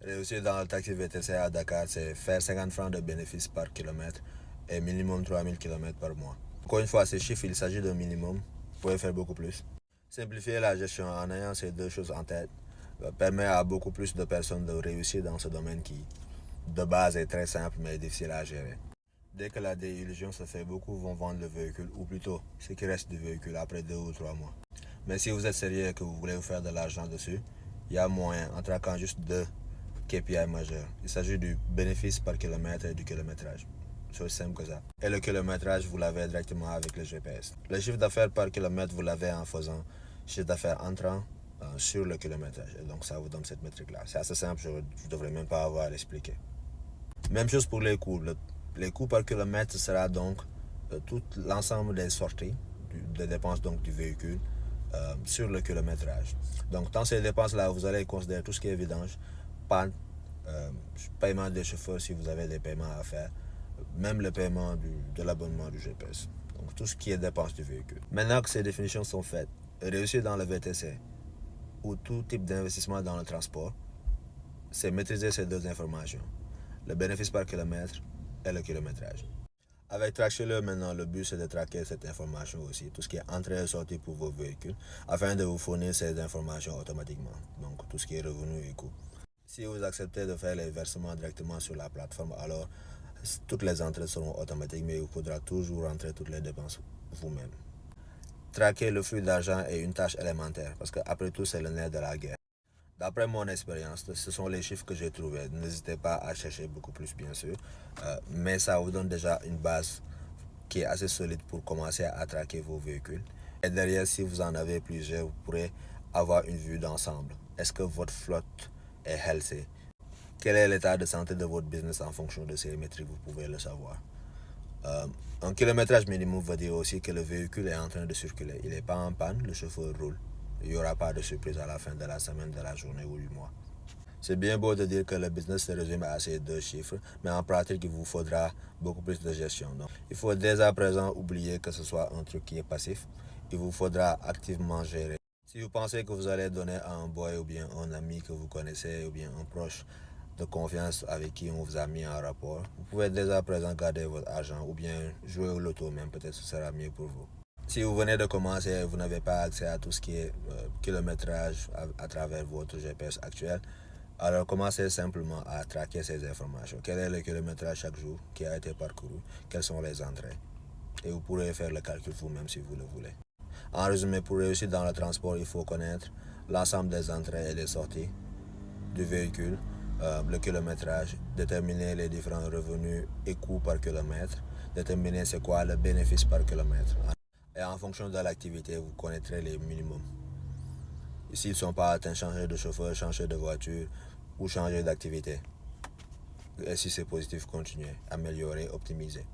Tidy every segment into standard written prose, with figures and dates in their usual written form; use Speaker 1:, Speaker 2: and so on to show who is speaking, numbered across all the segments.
Speaker 1: Réussir dans le taxi VTC à Dakar, c'est faire 50 francs de bénéfices par kilomètre et minimum 3000 km par mois. Encore une fois, ces chiffres, il s'agit d'un minimum. Vous pouvez faire beaucoup plus. Simplifier la gestion en ayant ces deux choses en tête permet à beaucoup plus de personnes de réussir dans ce domaine qui, de base, est très simple mais difficile à gérer. Dès que la déillusion se fait, beaucoup vont vendre le véhicule, ou plutôt ce qui reste du véhicule après 2 ou 3 mois. Mais si vous êtes sérieux et que vous voulez vous faire de l'argent dessus, il y a moyen en traquant juste deux KPI majeurs. Il s'agit du bénéfice par kilomètre et du kilométrage. C'est aussi simple que ça. Et le kilométrage, vous l'avez directement avec le GPS. Le chiffre d'affaires par kilomètre, vous l'avez en faisant chiffre d'affaires entrant sur le kilométrage. Et donc ça vous donne cette métrique-là. C'est assez simple, je ne devrais même pas avoir à l'expliquer. Même chose pour les coûts. Les coûts par kilomètre sera donc tout l'ensemble des sorties, des dépenses donc du véhicule sur le kilométrage. Donc dans ces dépenses-là, vous allez considérer tout ce qui est vidange, panne, paiement des chauffeurs si vous avez des paiements à faire, même le paiement de l'abonnement du GPS. Donc tout ce qui est dépenses du véhicule. Maintenant que ces définitions sont faites, réussir dans le VTC ou tout type d'investissement dans le transport, c'est maîtriser ces deux informations, le bénéfice par kilomètre et le kilométrage. Avec Trackshare, maintenant, le but c'est de traquer cette information aussi, tout ce qui est entrée et sortie pour vos véhicules, afin de vous fournir ces informations automatiquement, donc tout ce qui est revenu et coût. Si vous acceptez de faire les versements directement sur la plateforme, alors toutes les entrées seront automatiques, mais il faudra toujours rentrer toutes les dépenses vous-même. Traquer le flux d'argent est une tâche élémentaire, parce qu'après tout, c'est le nerf de la guerre. D'après mon expérience, ce sont les chiffres que j'ai trouvés. N'hésitez pas à chercher beaucoup plus, bien sûr, mais ça vous donne déjà une base qui est assez solide pour commencer à traquer vos véhicules. Et derrière, si vous en avez plusieurs, vous pourrez avoir une vue d'ensemble. Est-ce que votre flotte est healthy? Quel est l'état de santé de votre business en fonction de ces métriques? Vous pouvez le savoir. Un kilométrage minimum veut dire aussi que le véhicule est en train de circuler. Il n'est pas en panne, le chauffeur roule. Il n'y aura pas de surprise à la fin de la semaine, de la journée ou du mois. C'est bien beau de dire que le business se résume à ces deux chiffres, mais en pratique, il vous faudra beaucoup plus de gestion. Donc, il faut dès à présent oublier que ce soit un truc qui est passif. Il vous faudra activement gérer. Si vous pensez que vous allez donner à un boy ou bien un ami que vous connaissez ou bien un proche de confiance avec qui on vous a mis en rapport, vous pouvez dès à présent garder votre argent ou bien jouer au loto même, peut-être ce sera mieux pour vous. Si vous venez de commencer et vous n'avez pas accès à tout ce qui est kilométrage à travers votre GPS actuel, alors commencez simplement à traquer ces informations. Quel est le kilométrage chaque jour qui a été parcouru? Quelles sont les entrées? Et vous pourrez faire le calcul vous-même si vous le voulez. En résumé, pour réussir dans le transport, il faut connaître l'ensemble des entrées et des sorties du véhicule, le kilométrage, déterminer les différents revenus et coûts par kilomètre, déterminer c'est quoi le bénéfice par kilomètre. Et en fonction de l'activité, vous connaîtrez les minimums. S'ils ne sont pas atteints, changer de chauffeur, changer de voiture ou changer d'activité. Et si c'est positif, continuez, améliorer, optimiser.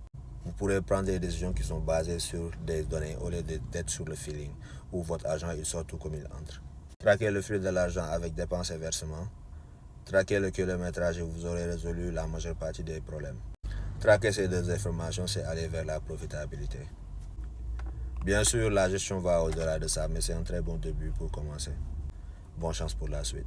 Speaker 1: Vous pourrez prendre des décisions qui sont basées sur des données au lieu d'être sur le feeling, où votre argent il sort tout comme il entre. Traquez le flux de l'argent avec dépenses et versements. Traquez le kilométrage et vous aurez résolu la majeure partie des problèmes. Traquer ces deux informations, c'est aller vers la profitabilité. Bien sûr, la gestion va au-delà de ça, mais c'est un très bon début pour commencer. Bonne chance pour la suite.